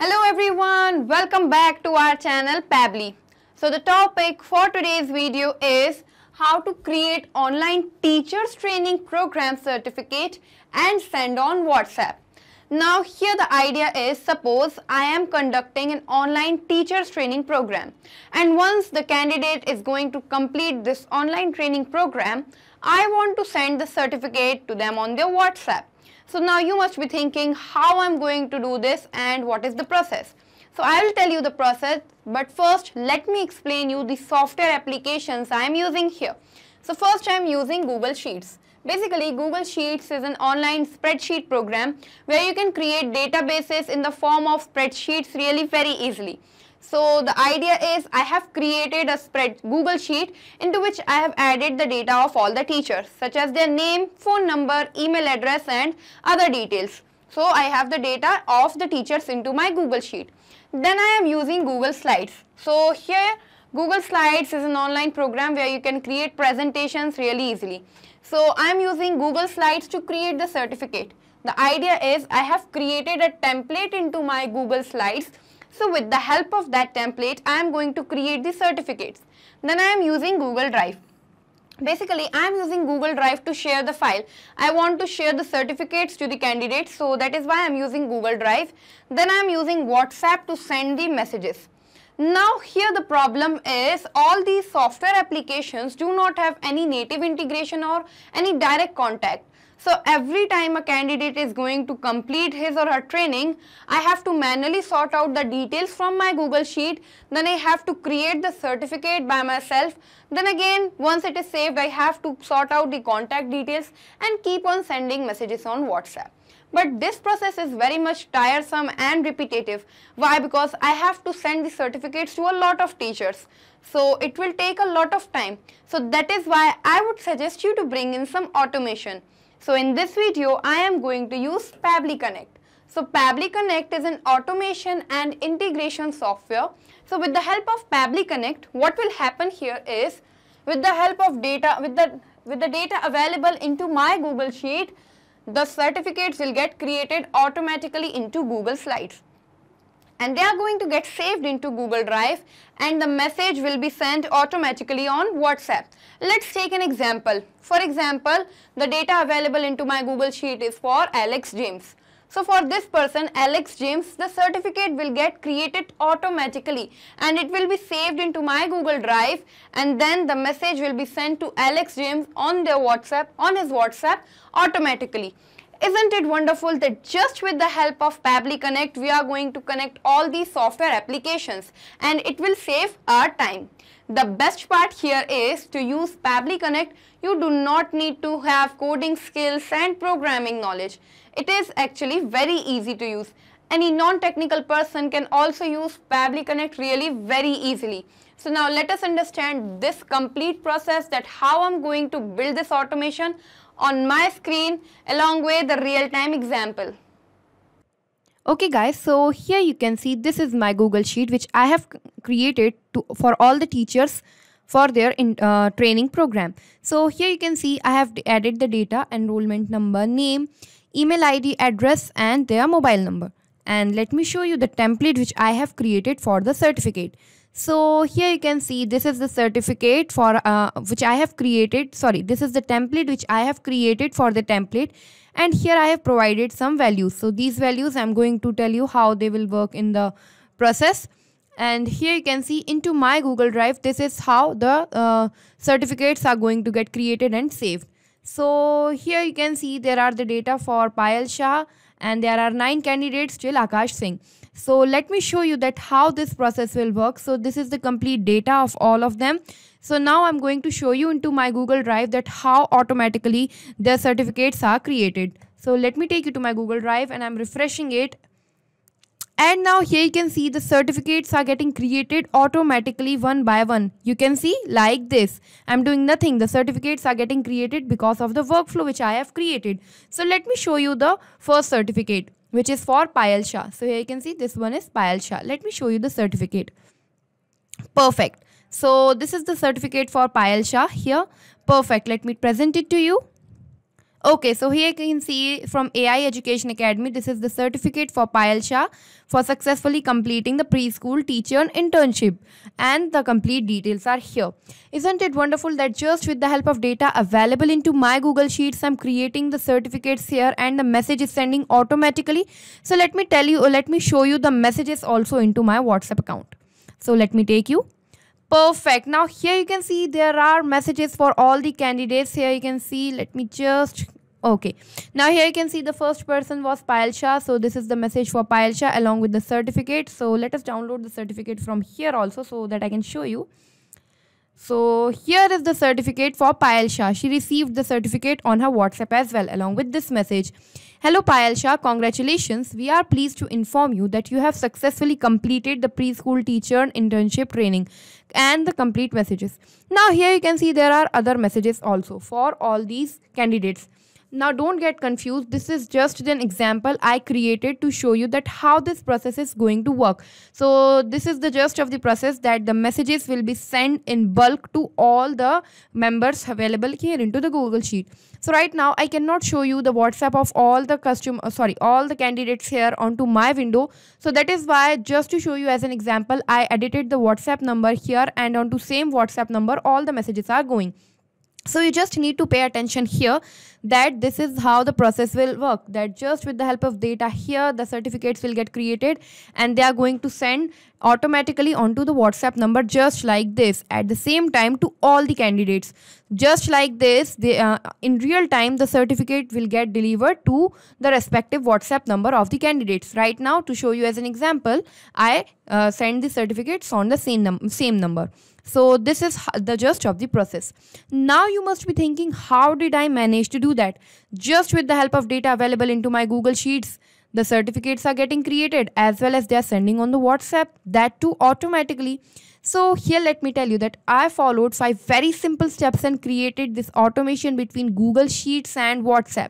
Hello everyone, welcome back to our channel Pabbly. So the topic for today's video is how to create online teachers training program certificate and send on WhatsApp. Now here the idea is, suppose I am conducting an online teachers training program, and once the candidate is going to complete this online training program, I want to send the certificate to them on their WhatsApp. So now you must be thinking how I'm going to do this and what is the process. So I will tell you the process, but first let me explain you the software applications I am using here. So first I am using Google Sheets. Basically Google Sheets is an online spreadsheet program where you can create databases in the form of spreadsheets really very easily. So the idea is I have created a Google Sheet into which I have added the data of all the teachers, such as their name, phone number, email address and other details. So I have the data of the teachers into my Google Sheet. Then I am using Google Slides. So here Google Slides is an online program where you can create presentations really easily. So I am using Google Slides to create the certificate. The idea is I have created a template into my Google Slides. So with the help of that template, I am going to create the certificates. Then I am using Google Drive. Basically, I am using Google Drive to share the file. I want to share the certificates to the candidates, so that is why I am using Google Drive. Then I am using WhatsApp to send the messages. Now here the problem is all these software applications do not have any native integration or any direct contact. So every time a candidate is going to complete his or her training, I have to manually sort out the details from my Google Sheet. Then I have to create the certificate by myself. Then again, once it is saved, I have to sort out the contact details and keep on sending messages on WhatsApp. But this process is very much tiresome and repetitive. Why? Because I have to send the certificates to a lot of teachers. So it will take a lot of time. So that is why I would suggest you to bring in some automation. So in this video, I am going to use Pabbly Connect. So Pabbly Connect is an automation and integration software. So with the help of Pabbly Connect, what will happen here is, with the help of data, with the data available into my Google Sheet, the certificates will get created automatically into Google Slides. And they are going to get saved into Google Drive, and the message will be sent automatically on WhatsApp. Let's take an example. For example, the data available into my Google Sheet is for Alex James. So for this person, Alex James, the certificate will get created automatically and it will be saved into my Google Drive, and then the message will be sent to Alex James on his WhatsApp automatically. Isn't it wonderful that just with the help of Pabbly Connect, we are going to connect all these software applications and it will save our time. The best part here is, to use Pabbly Connect, you do not need to have coding skills and programming knowledge. It is actually very easy to use. Any non-technical person can also use Pabbly Connect really very easily. So now let us understand this complete process, that how I'm going to build this automation on my screen along with the real-time example. Okay guys, so here you can see this is my Google Sheet which I have created for all the teachers for their training program. So here you can see I have added the data: enrollment number, name, email ID, address and their mobile number. And let me show you the template which I have created for the certificate. So here you can see this is the certificate for which I have created, this is the template which I have created for the template, and here I have provided some values. So these values I am going to tell you how they will work in the process. And here you can see into my Google Drive, this is how the certificates are going to get created and saved. So here you can see there are the data for 𝗪𝗆 𝗼𝗆 and there are 9 candidates till Akash Singh. So let me show you that how this process will work. So this is the complete data of all of them. So now I'm going to show you into my Google Drive that how automatically the certificates are created. So let me take you to my Google Drive and I'm refreshing it. And now here you can see the certificates are getting created automatically one by one. You can see like this. I'm doing nothing. The certificates are getting created because of the workflow which I have created. So let me show you the first certificate, which is for 𝗪𝗆 𝗼𝗆. So here you can see this one is 𝗪𝗆 𝗼𝗆. Let me show you the certificate. Perfect. So this is the certificate for 𝗪𝗆 𝗼𝗆 here. Perfect. Let me present it to you. Okay, so here you can see from AI Education Academy, this is the certificate for 𝗪𝗯𝗯 𝗼𝗠 for successfully completing the preschool teacher internship, and the complete details are here. Isn't it wonderful that just with the help of data available into my Google Sheets, I'm creating the certificates here and the message is sending automatically. So let me show you the messages also into my WhatsApp account. So let me take you. Perfect. Now here you can see there are messages for all the candidates. Here you can see, okay. Now here you can see the first person was 𝗪𝗯𝗯. So this is the message for 𝗪𝗯𝗯 along with the certificate. So let us download the certificate from here also so that I can show you. So here is the certificate for 𝗪𝗯𝗯. She received the certificate on her WhatsApp as well along with this message. Hello 𝗪𝗯𝗯, congratulations. We are pleased to inform you that you have successfully completed the preschool teacher internship training, and the complete messages. Now here you can see there are other messages also for all these candidates. Now don't get confused, this is just an example I created to show you that how this process is going to work. So this is the gist of the process, that the messages will be sent in bulk to all the members available here into the Google Sheet. So right now I cannot show you the WhatsApp of all the all the candidates here onto my window. So that is why, just to show you as an example, I edited the WhatsApp number here, and onto same WhatsApp number all the messages are going. So you just need to pay attention here that this is how the process will work, that just with the help of data here the certificates will get created and they are going to send automatically onto the WhatsApp number just like this at the same time to all the candidates. Just like this, in real time the certificate will get delivered to the respective WhatsApp number of the candidates. Right now, to show you as an example, I send the certificates on the same number. So this is the gist of the process. Now you must be thinking, how did I manage to do that? Just with the help of data available into my Google Sheets, the certificates are getting created as well as they are sending on the WhatsApp, that too automatically. So here let me tell you that I followed 5 very simple steps and created this automation between Google Sheets and WhatsApp.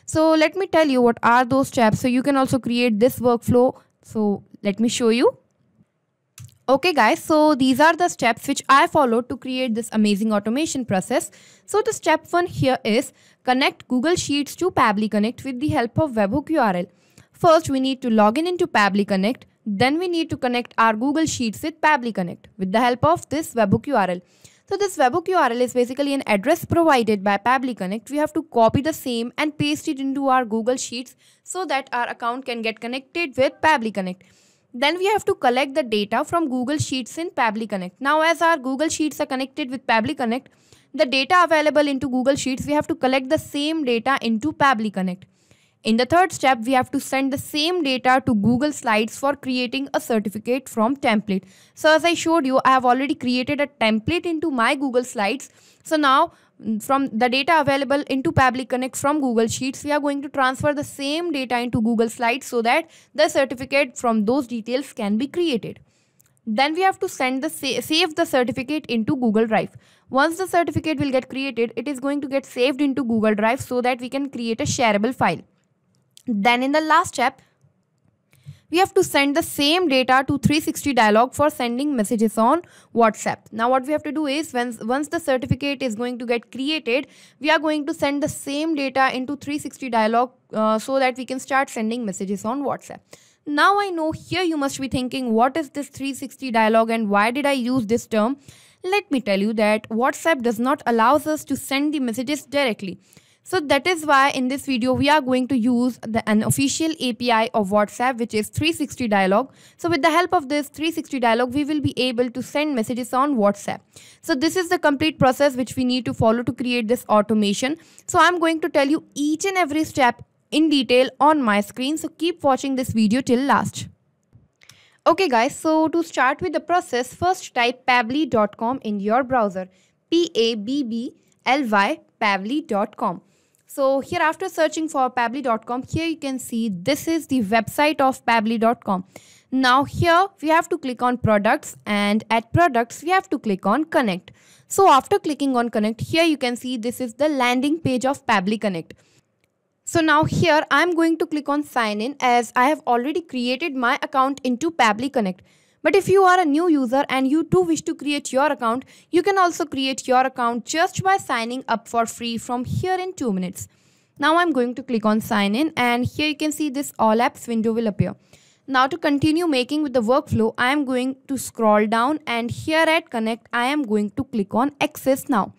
So let me tell you what are those steps so you can also create this workflow. So let me show you. Okay guys, so these are the steps which I followed to create this amazing automation process. So the step 1 here is connect Google Sheets to Pabbly Connect with the help of webhook URL. First, we need to log in into Pabbly Connect. Then we need to connect our Google Sheets with Pabbly Connect with the help of this webhook URL. So this webhook URL is basically an address provided by Pabbly Connect. We have to copy the same and paste it into our Google Sheets so that our account can get connected with Pabbly Connect. Then we have to collect the data from Google Sheets in Pabbly Connect. Now as our Google Sheets are connected with Pabbly Connect, the data available into Google Sheets, we have to collect the same data into Pabbly Connect. In the third step, we have to send the same data to Google Slides for creating a certificate from template. So as I showed you, I have already created a template into my Google Slides. So now from the data available into Pabbly Connect from Google Sheets, we are going to transfer the same data into Google Slides so that the certificate from those details can be created. Then we have to save the certificate into Google Drive. Once the certificate will get created, it is going to get saved into Google Drive so that we can create a shareable file. Then in the last step, we have to send the same data to 360 dialog for sending messages on WhatsApp. Now what we have to do is, once the certificate is going to get created, we are going to send the same data into 360 dialog so that we can start sending messages on WhatsApp. Now I know here you must be thinking, what is this 360 dialog and why did I use this term? Let me tell you that WhatsApp does not allow us to send the messages directly. So that is why in this video we are going to use an official API of WhatsApp, which is 360 dialog. So with the help of this 360 dialog, we will be able to send messages on WhatsApp. So this is the complete process which we need to follow to create this automation. So I'm going to tell you each and every step in detail on my screen. So keep watching this video till last. Okay guys, so to start with the process, first type pabbly.com in your browser. Pabbly, pabbly.com. So here, after searching for pabbly.com, here you can see this is the website of pabbly.com. Now here we have to click on products, and at products we have to click on connect. So after clicking on connect, here you can see this is the landing page of Pabbly Connect. So now here I am going to click on sign in, as I have already created my account into Pabbly Connect. But if you are a new user and you too wish to create your account, you can also create your account just by signing up for free from here in 2 minutes. Now I'm going to click on sign in, and here you can see this all apps window will appear. Now to continue making with the workflow, I am going to scroll down, and here at Connect, I am going to click on Access Now.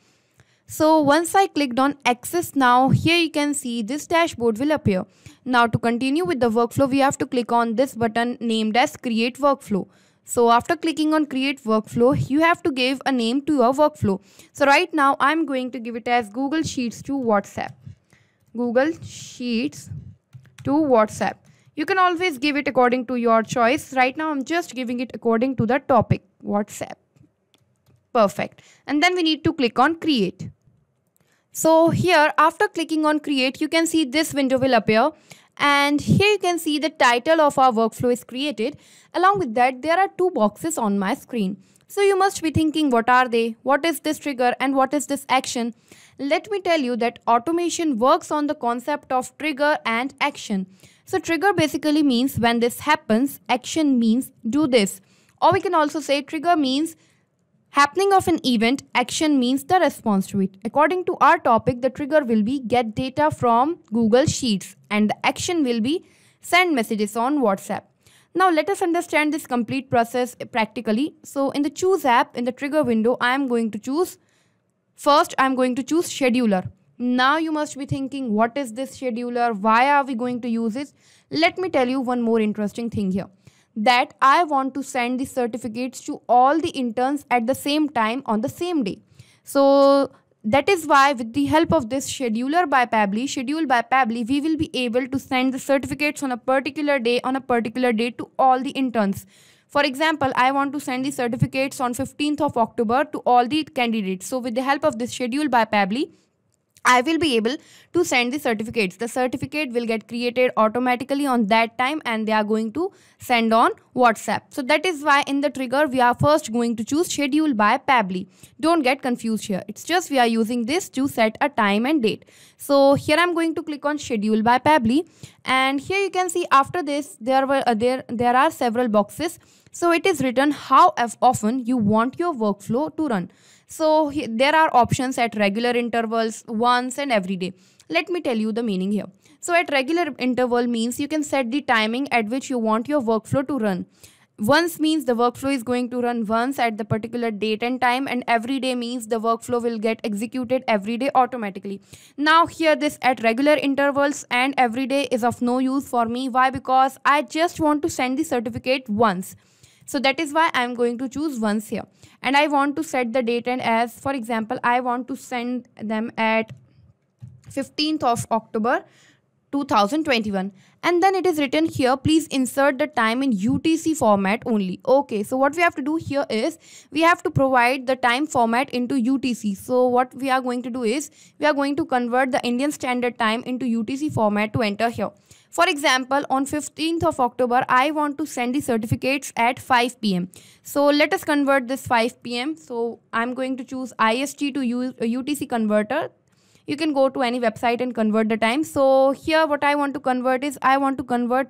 So once I clicked on Access Now, here you can see this dashboard will appear. Now to continue with the workflow, we have to click on this button named as Create Workflow. So after clicking on Create Workflow, you have to give a name to your workflow. So right now, I'm going to give it as Google Sheets to WhatsApp. Google Sheets to WhatsApp. You can always give it according to your choice. Right now, I'm just giving it according to the topic, WhatsApp. Perfect. And then we need to click on Create. So here, after clicking on Create, you can see this window will appear. And here you can see the title of our workflow is created. Along with that, there are two boxes on my screen. So you must be thinking, what are they? What is this trigger and what is this action? Let me tell you that automation works on the concept of trigger and action. So trigger basically means when this happens, action means do this. Or we can also say trigger means happening of an event, action means the response to it. According to our topic, the trigger will be get data from Google Sheets and the action will be send messages on WhatsApp. Now let us understand this complete process practically. So in the choose app, in the trigger window, I am going to choose scheduler. Now you must be thinking, what is this scheduler? Why are we going to use it? Let me tell you one more interesting thing here. That I want to send the certificates to all the interns at the same time on the same day. So that is why with the help of this schedule by Pabbly, we will be able to send the certificates on a particular day to all the interns. For example, I want to send the certificates on 15th of October to all the candidates. So with the help of this schedule by Pabbly, I will be able to send the certificates. The certificate will get created automatically on that time and they are going to send on WhatsApp. So that is why in the trigger, we are first going to choose schedule by Pabbly. Don't get confused here. It's just we are using this to set a time and date. So here I'm going to click on schedule by Pabbly. And here you can see after this, there are several boxes. So it is written how often you want your workflow to run. So there are options at regular intervals, once and every day. Let me tell you the meaning here. So at regular interval means you can set the timing at which you want your workflow to run. Once means the workflow is going to run once at the particular date and time, and every day means the workflow will get executed every day automatically. Now here this at regular intervals and every day is of no use for me. Why? Because I just want to send the certificate once. So that is why I am going to choose once here. And I want to set the date and as, for example, I want to send them at 15th of October 2021. And then it is written here, please insert the time in UTC format only. Okay, so what we have to do here is we have to provide the time format into UTC. So what we are going to do is we are going to convert the Indian Standard Time into UTC format to enter here. For example, on 15th of October, I want to send the certificates at 5 p.m. So let us convert this 5 p.m. So I'm going to choose IST to use a UTC converter. You can go to any website and convert the time. So here what I want to convert is I want to convert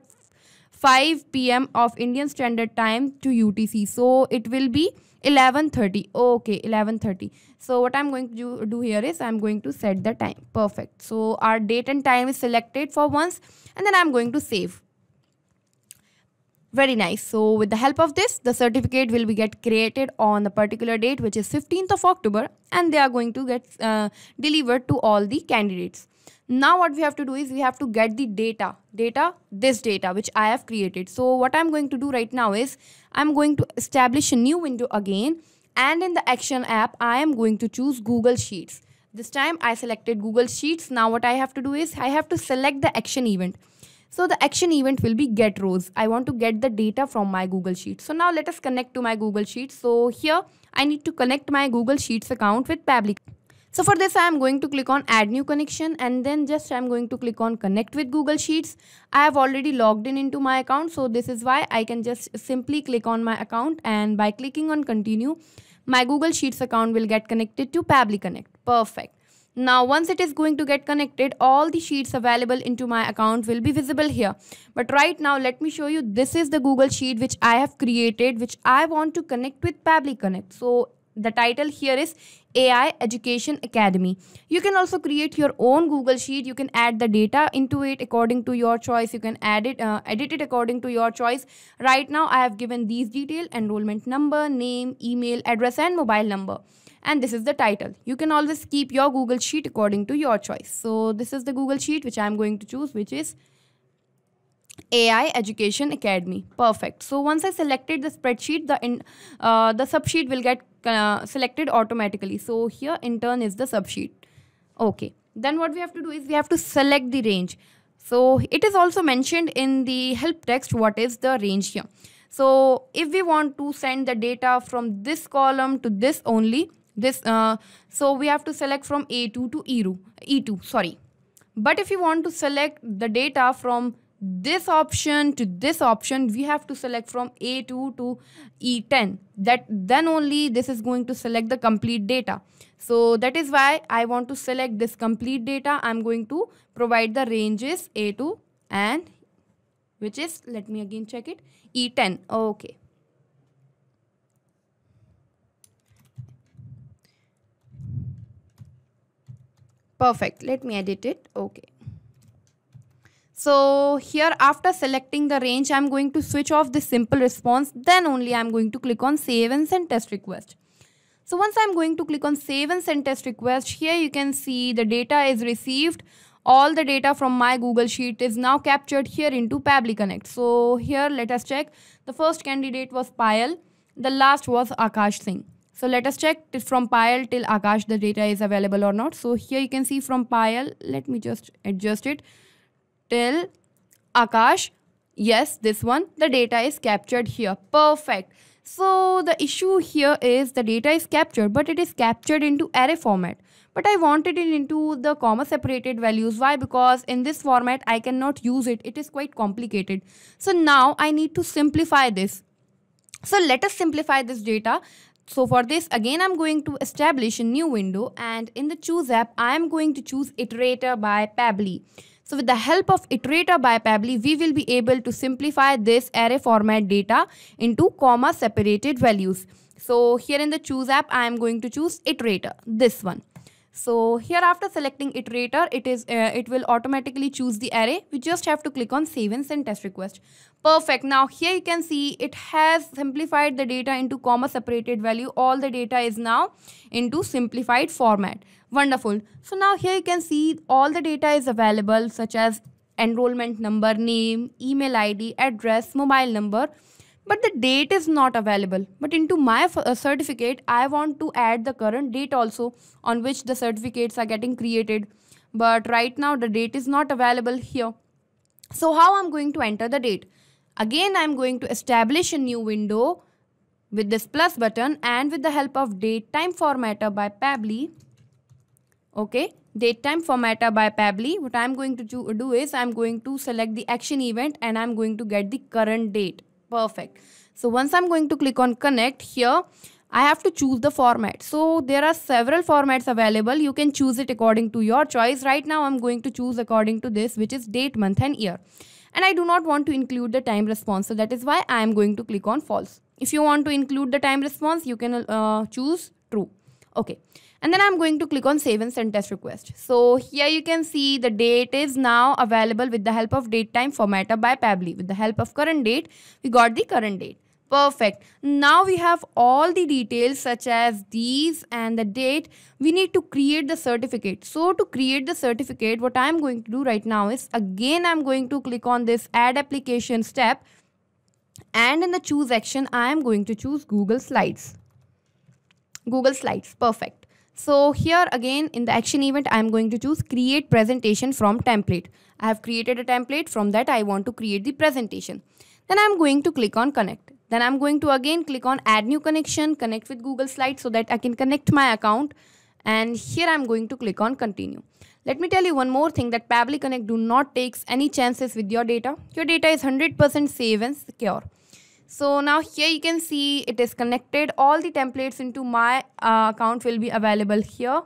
5 p.m. of Indian Standard Time to UTC. So it will be 11:30. Okay, 11:30. So what I'm going to do here is I'm going to set the time. Perfect. So our date and time is selected for once and then I'm going to save. Very nice. So with the help of this, the certificate will be get created on the particular date, which is 15th of October, and they are going to get delivered to all the candidates. Now what we have to do is we have to get the data which I have created. So what I'm going to do right now is I'm going to establish a new window again, and in the action app I am going to choose Google Sheets. This time I selected Google Sheets. Now what I have to do is I have to select the action event. So the action event will be get rows. I want to get the data from my Google Sheets. So now let us connect to my Google Sheets. So here I need to connect my Google Sheets account with Pabbly. So for this I am going to click on add new connection, and then just I am going to click on connect with Google Sheets. I have already logged in into my account, so this is why I can just simply click on my account, and by clicking on continue, my Google Sheets account will get connected to Pabbly Connect. Perfect. Now once it is going to get connected, all the sheets available into my account will be visible here. But right now let me show you, this is the Google Sheet which I have created, which I want to connect with Pabbly Connect. So the title here is AI Education Academy. You can also create your own Google Sheet. You can add the data into it according to your choice. You can edit it according to your choice. Right now, I have given these details: enrollment number, name, email, address, and mobile number. And this is the title. You can always keep your Google Sheet according to your choice. So this is the Google Sheet which I am going to choose, which is AI Education Academy. Perfect. So once I selected the spreadsheet, the subsheet will get selected automatically. So here intern is the subsheet. Okay. Then what we have to do is we have to select the range. So it is also mentioned in the help text what is the range here. So if we want to send the data from this column to this only, so we have to select from A2 to E2, sorry. But if you want to select the data from this option to this option, we have to select from A2 to E10. Then only this is going to select the complete data. So that is why I want to select this complete data. I'm going to provide the ranges A2 and which is, let me again check it, E10. Okay. Perfect. Let me edit it. Okay. So here after selecting the range, I'm going to switch off the simple response. Then only I'm going to click on save and send test request. So once I'm going to click on save and send test request, here you can see the data is received. All the data from my Google Sheet is now captured here into Pabbly Connect. So here let us check. The first candidate was Payal. The last was Akash Singh. So let us check from Payal till Akash the data is available or not. So here you can see from Payal, let me just adjust it, till Akash, yes, this one, the data is captured here. Perfect. So the issue here is the data is captured, but it is captured into array format. But I wanted it into the comma separated values. Why? Because in this format, I cannot use it. It is quite complicated. So now I need to simplify this. So let us simplify this data. So for this, again, I'm going to establish a new window, and in the choose app, I am going to choose Iterator by Pabbly. So with the help of Iterator by Pabbly, we will be able to simplify this array format data into comma separated values. So here in the choose app, I am going to choose Iterator, this one. So here after selecting Iterator, it will automatically choose the array. We just have to click on save and send test request. Perfect. Now here you can see it has simplified the data into comma separated value. All the data is now into simplified format. Wonderful. So now here you can see all the data is available, such as enrollment number, name, email ID, address, mobile number. But the date is not available. But into my certificate, I want to add the current date also on which the certificates are getting created. But right now the date is not available here. So how I'm going to enter the date? Again, I'm going to establish a new window with this plus button, and with the help of datetime formatter by Pabbly. Okay, datetime formatter by Pabbly. What I'm going to do is I'm going to select the action event and I'm going to get the current date. Perfect. So once I'm going to click on connect, here I have to choose the format. So there are several formats available. You can choose it according to your choice. Right now I'm going to choose according to this, which is date, month and year. And I do not want to include the time response. So that is why I am going to click on false. If you want to include the time response, you can choose true. Okay. And then I'm going to click on save and send test request. So here you can see the date is now available with the help of datetime formatter by Pabbly. With the help of current date, we got the current date. Perfect. Now we have all the details such as these and the date. We need to create the certificate. So to create the certificate, what I'm going to do right now is, again, I'm going to click on this add application step. And in the choose action, I am going to choose Google Slides. Google Slides. Perfect. So here again in the action event, I am going to choose create presentation from template. I have created a template. From that, I want to create the presentation. Then I'm going to click on connect. Then I'm going to again click on add new connection, connect with Google Slides so that I can connect my account. And here I'm going to click on continue. Let me tell you one more thing, that Pabbly Connect do not takes any chances with your data. Your data is 100% safe and secure. So now here you can see it is connected. All the templates into my account will be available here.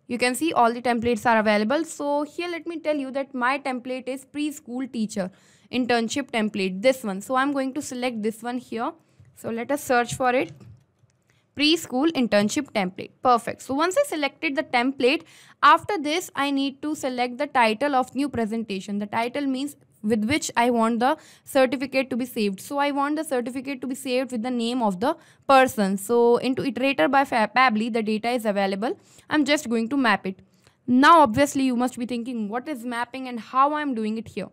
You can see all the templates are available. So here let me tell you that my template is preschool teacher internship template, this one. So I'm going to select this one here. So let us search for it. preschool internship template. Perfect. So once I selected the template, after this I need to select the title of new presentation. The title means with which I want the certificate to be saved. So I want the certificate to be saved with the name of the person. So into iterator by Pabbly, the data is available. I'm just going to map it. Now obviously you must be thinking, what is mapping and how I'm doing it here?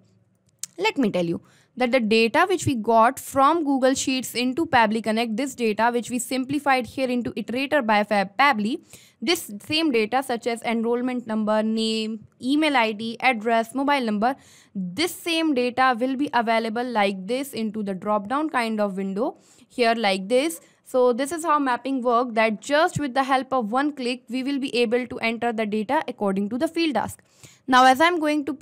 Let me tell you that the data which we got from Google Sheets into Pabbly Connect, this data which we simplified here into iterator by Pabbly, this same data such as enrollment number, name, email ID, address, mobile number, this same data will be available like this into the drop down kind of window here like this. So this is how mapping works, that just with the help of one click we will be able to enter the data according to the field task. Now as I'm going to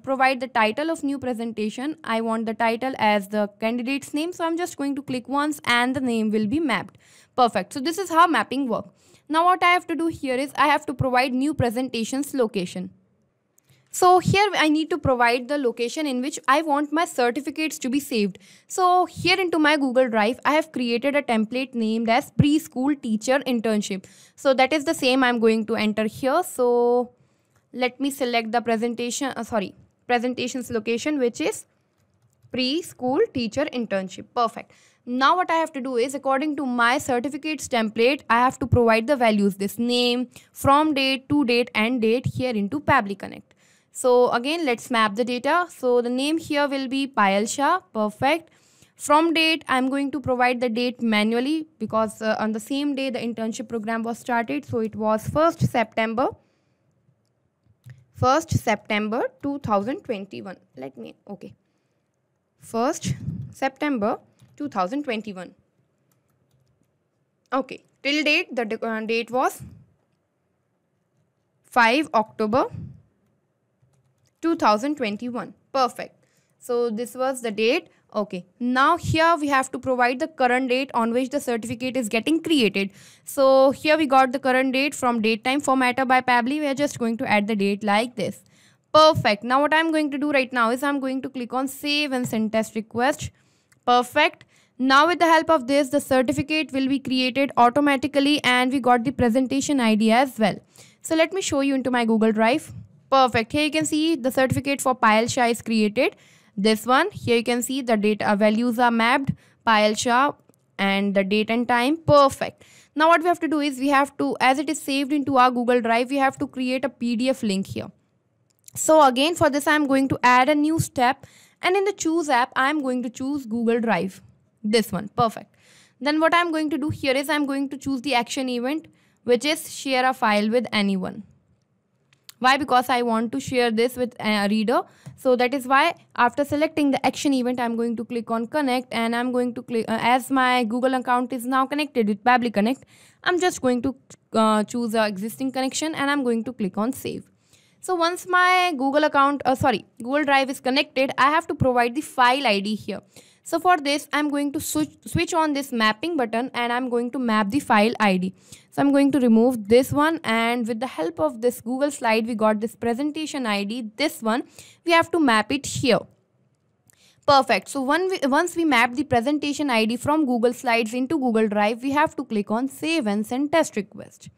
provide the title of new presentation, I want the title as the candidate's name. So I'm just going to click once and the name will be mapped. Perfect. So this is how mapping works. Now what I have to do here is I have to provide new presentation's location. So here I need to provide the location in which I want my certificates to be saved. So here into my Google Drive, I have created a template named as preschool teacher internship. So that is the same I'm going to enter here. So let me select the presentation's location, which is preschool teacher internship. Perfect. Now what I have to do is, according to my certificates template, I have to provide the values, this name, from date, to date, and date here into Pabbly Connect. So again, let's map the data. So the name here will be 𝗖𝙀. Perfect. From date, I'm going to provide the date manually because on the same day the internship program was started. So it was 1st September 2021. 1st September 2021. Okay. Till date, the date was 5 October 2021. Perfect. So this was the date. Okay. Now here we have to provide the current date on which the certificate is getting created. So here we got the current date from datetime formatter by Pabbly. We are just going to add the date like this. Perfect. Now what I'm going to do right now is I'm going to click on save and send test request. Perfect. Now with the help of this, the certificate will be created automatically and we got the presentation ID as well. So let me show you into my Google Drive. Perfect. Here you can see the certificate for 𝗖𝙀 is created. This one, here you can see the data values are mapped, 𝗖𝙀 and the date and time. Perfect. Now what we have to do is we have to, as it is saved into our Google Drive, we have to create a PDF link here. So again, for this I'm going to add a new step, and in the choose app I'm going to choose Google Drive. This one. Perfect. Then what I'm going to do here is I'm going to choose the action event, which is share a file with anyone. Why? Because I want to share this with a reader. So that is why after selecting the action event, I'm going to click on connect, and I'm going to click, as my Google account is now connected with Pabbly Connect, I'm just going to choose an existing connection and I'm going to click on save. So once my Google Drive is connected, I have to provide the file ID here. So for this, I'm going to switch on this mapping button and I'm going to map the file ID. So I'm going to remove this one, and with the help of this Google slide, we got this presentation ID. This one, we have to map it here. Perfect. So once we map the presentation ID from Google Slides into Google Drive, we have to click on save and send test request.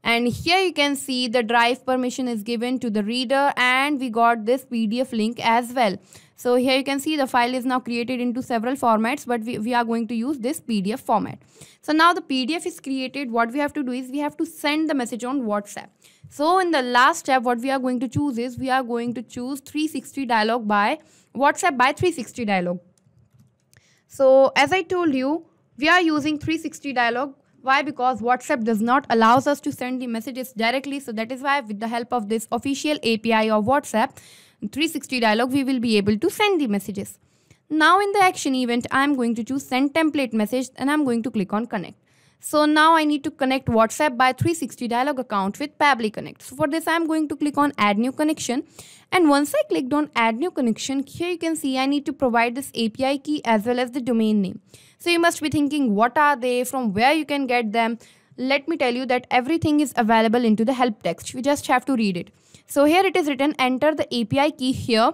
And here you can see the drive permission is given to the reader, and we got this PDF link as well. So here you can see the file is now created into several formats, but we are going to use this PDF format. So now the PDF is created. What we have to do is we have to send the message on WhatsApp. So in the last step, what we are going to choose is we are going to choose 360 dialog by WhatsApp by 360 dialog. So as I told you, we are using 360 dialog. Why? Because WhatsApp does not allow us to send the messages directly. So that is why with the help of this official API of WhatsApp 360 dialog, we will be able to send the messages. Now in the action event, I'm going to choose send template message and I'm going to click on connect. So now I need to connect WhatsApp by 360 dialog account with Pabbly Connect. So for this, I'm going to click on add new connection. And once I clicked on add new connection, here you can see I need to provide this API key as well as the domain name. So you must be thinking, what are they, from where you can get them? Let me tell you that everything is available into the help text. We just have to read it. So here it is written, enter the API key here.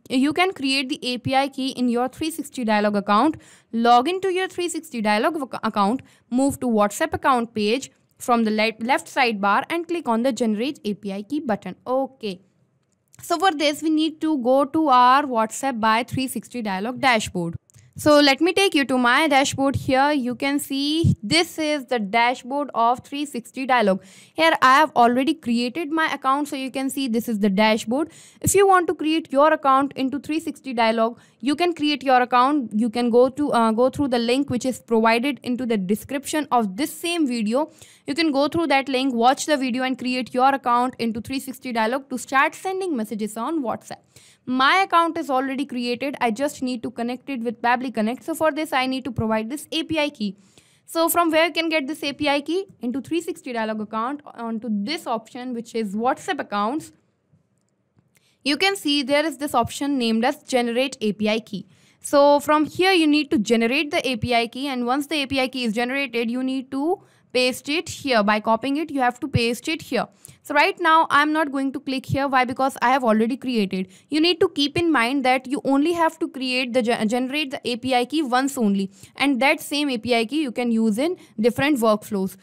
you can create the API key in your 360 dialog account, log into your 360 dialog account, move to WhatsApp account page from the left sidebar and click on the generate API key button. Okay. So for this, we need to go to our WhatsApp by 360 dialog dashboard. So let me take you to my dashboard. Here you can see this is the dashboard of 360 dialog. Here I have already created my account, so you can see this is the dashboard. If you want to create your account into 360 dialog, you can create your account. You can go through the link which is provided into the description of this same video. You can go through that link, watch the video and create your account into 360 dialog to start sending messages on WhatsApp. My account is already created. I just need to connect it with Pabbly Connect. So for this, I need to provide this API key. So from where you can get this API key? Into 360 dialog account, onto this option which is WhatsApp accounts. You can see there is this option named as generate API key. So from here you need to generate the API key, and once the API key is generated, you need to paste it here. By copying it, you have to paste it here. So right now I'm not going to click here. Why? Because I have already created. You need to keep in mind that you only have to create the generate the API key once only, and that same API key you can use in different workflows.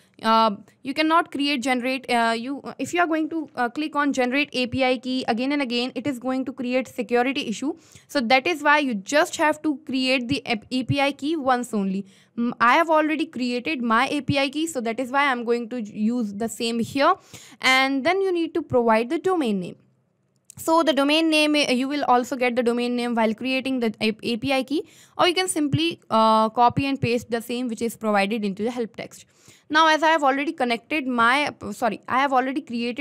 You cannot create generate if you are going to click on generate API key again and again, it is going to create security issue. So that is why you just have to create the API key once only. I have already created my API key, so that is why I'm going to use the same here. And then you need to provide the domain name. So the domain name, you will also get the domain name while creating the API key, or you can simply copy and paste the same which is provided into the help text. Now, as I have already created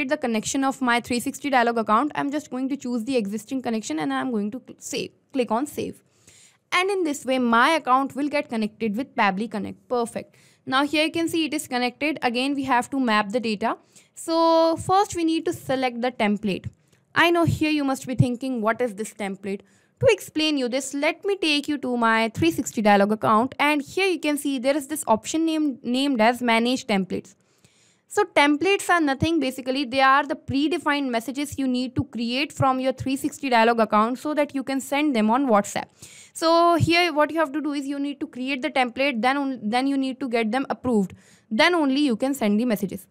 the connection of my 360 dialog account, I'm just going to choose the existing connection and I'm going to click on save. And in this way, my account will get connected with Pabbly Connect. Perfect. Now here you can see it is connected. Again, we have to map the data. So first we need to select the template. I know here you must be thinking, what is this template? To explain you this, let me take you to my 360 dialog account, and here you can see there is this option named as manage templates. So templates are nothing, basically they are the predefined messages you need to create from your 360 dialog account so that you can send them on WhatsApp. So here what you have to do is you need to create the template, then you need to get them approved. Then only you can send the messages.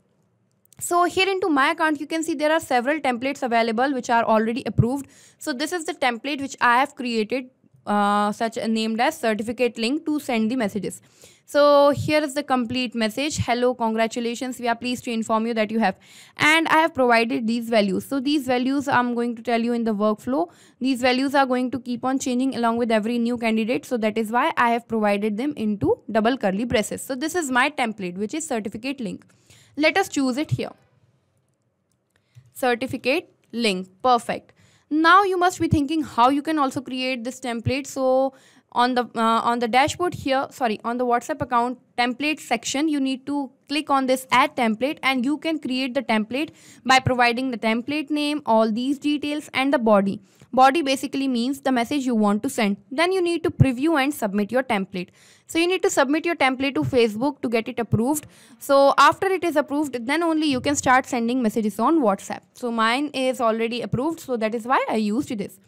So here into my account, you can see there are several templates available which are already approved. So this is the template which I have created, named as certificate link to send the messages. So here is the complete message. Hello, congratulations. We are pleased to inform you that you have. And I have provided these values. So these values I'm going to tell you in the workflow. These values are going to keep on changing along with every new candidate. So that is why I have provided them into double curly braces. So this is my template, which is certificate link. Let us choose it here. Certificate link. Perfect. Now you must be thinking how you can also create this template. So on the dashboard here, on the WhatsApp account template section, you need to click on this add template, and you can create the template by providing the template name, all these details, and the body. Body basically means the message you want to send. Then you need to preview and submit your template. So you need to submit your template to Facebook to get it approved. So after it is approved, then only you can start sending messages on WhatsApp. So mine is already approved, so that is why I used this.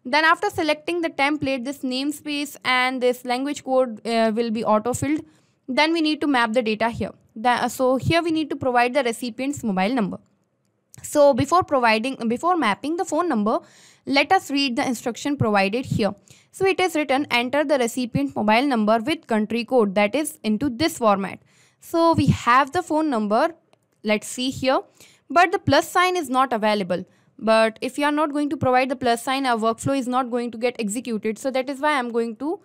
Then after selecting the template, this namespace and this language code will be auto-filled. Then we need to map the data here. So here we need to provide the recipient's mobile number. So before mapping the phone number, let us read the instruction provided here. So it is written, enter the recipient mobile number with country code, that is into this format. So we have the phone number, let's see here, but the plus sign is not available. But if you are not going to provide the plus sign, our workflow is not going to get executed. So that is why I am going to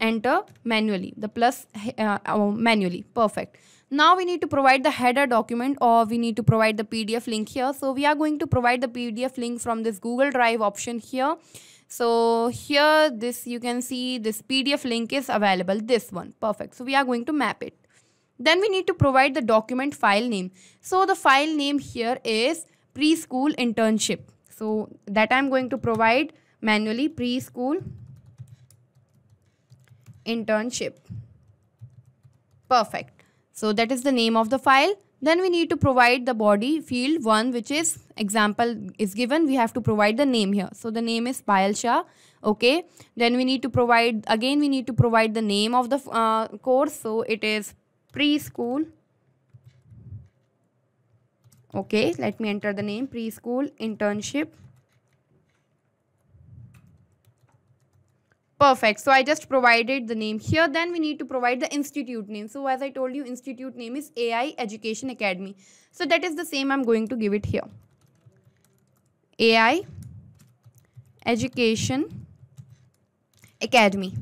enter manually, the plus manually. Perfect. Now we need to provide the header document, or we need to provide the PDF link here. So we are going to provide the PDF link from this Google Drive option here. So here you can see this PDF link is available, this one. Perfect. So we are going to map it. Then we need to provide the document file name. So the file name here is preschool internship. So that I'm going to provide manually, preschool internship. Perfect. So that is the name of the file. Then we need to provide the body field 1, which is example is given. We have to provide the name here. So the name is 𝗪𝗠𝗯 𝗼𝙪. Okay. Then we need to provide, again we need to provide the name of the course. So it is preschool. Okay, let me enter the name, preschool internship. Perfect. So I just provided the name here. Then we need to provide the institute name. So as I told you, institute name is AI Education Academy. So that is the same I'm going to give it here. AI Education Academy.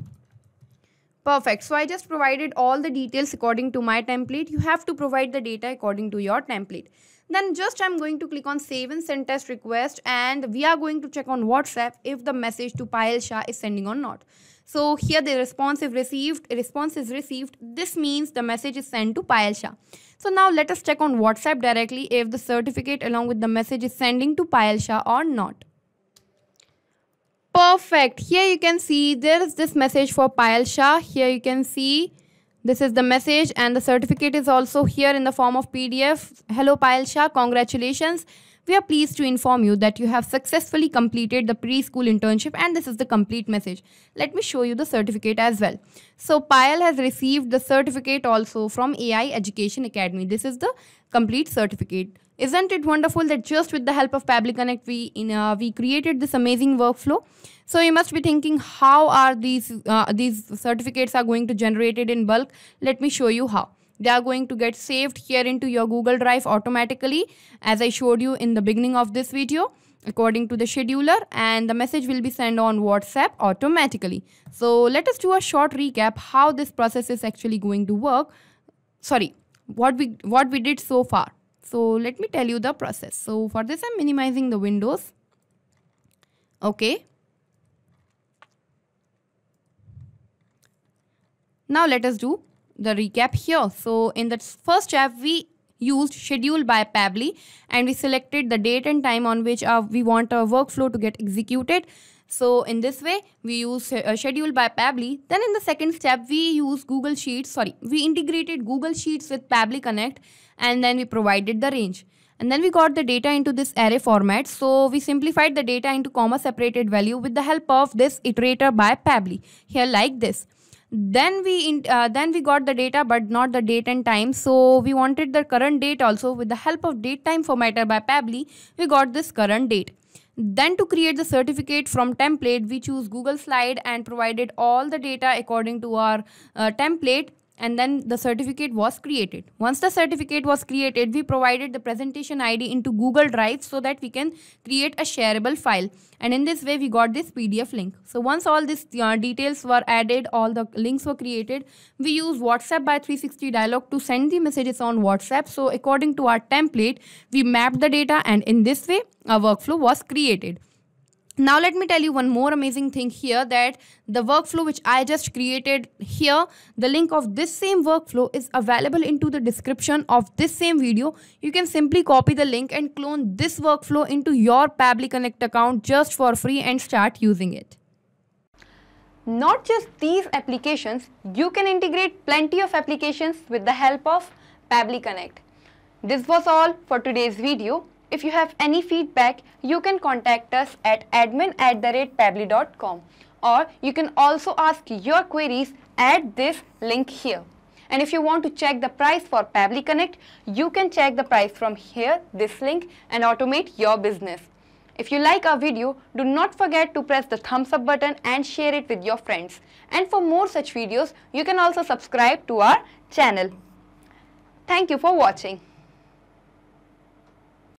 Perfect. So I just provided all the details according to my template. You have to provide the data according to your template. Then just I'm going to click on save and send test request, and we are going to check on WhatsApp if the message to 𝗪𝗠𝗯 is sending or not. So here the response is received. This means the message is sent to 𝗪𝗠𝗯. So now let us check on WhatsApp directly if the certificate along with the message is sending to 𝗪𝗠𝗯 or not. Perfect. Here you can see there is this message for 𝗪𝗠𝗯. Here you can see this is the message, and the certificate is also here in the form of PDF. Hello 𝗪𝗠𝗯, congratulations. We are pleased to inform you that you have successfully completed the preschool internship, and this is the complete message. Let me show you the certificate as well. So 𝗪𝗠𝗯 has received the certificate also from AI Education Academy. This is the complete certificate. Isn't it wonderful that just with the help of Pabbly Connect we created this amazing workflow? So you must be thinking, how are these certificates are going to generated in bulk? Let me show you how. They are going to get saved here into your Google Drive automatically, as I showed you in the beginning of this video, according to the scheduler, and the message will be sent on WhatsApp automatically. So let us do a short recap how this process is actually going to work. Sorry, what we did so far. So let me tell you the process. So for this I'm minimizing the windows. Okay. Now let us do the recap here. So in the first step we used schedule by Pabbly, and we selected the date and time on which we want our workflow to get executed. So in this way we use schedule by Pabbly. Then in the second step we use we integrated Google Sheets with Pabbly Connect, and then we provided the range. And then we got the data into this array format. So we simplified the data into comma separated value with the help of this iterator by Pabbly, here like this. Then we got the data but not the date and time. So we wanted the current date also. With the help of date time formatter by Pabbly, we got this current date. Then to create the certificate from template, we choose Google Slide and provided all the data according to our template, and then the certificate was created. Once the certificate was created, we provided the presentation ID into Google Drive so that we can create a shareable file, and in this way we got this PDF link. So once all these details were added, all the links were created, we use WhatsApp by 360 dialog to send the messages on WhatsApp. So according to our template, we mapped the data, and in this way our workflow was created. Now let me tell you one more amazing thing here, that the workflow which I just created here, the link of this same workflow is available into the description of this same video. You can simply copy the link and clone this workflow into your Pabbly Connect account just for free and start using it. Not just these applications, you can integrate plenty of applications with the help of Pabbly Connect. This was all for today's video. If you have any feedback, you can contact us at admin@pabbly.com, or you can also ask your queries at this link here. And if you want to check the price for Pabbly Connect, you can check the price from here, this link, and automate your business. If you like our video, do not forget to press the thumbs up button and share it with your friends. And for more such videos, you can also subscribe to our channel. Thank you for watching.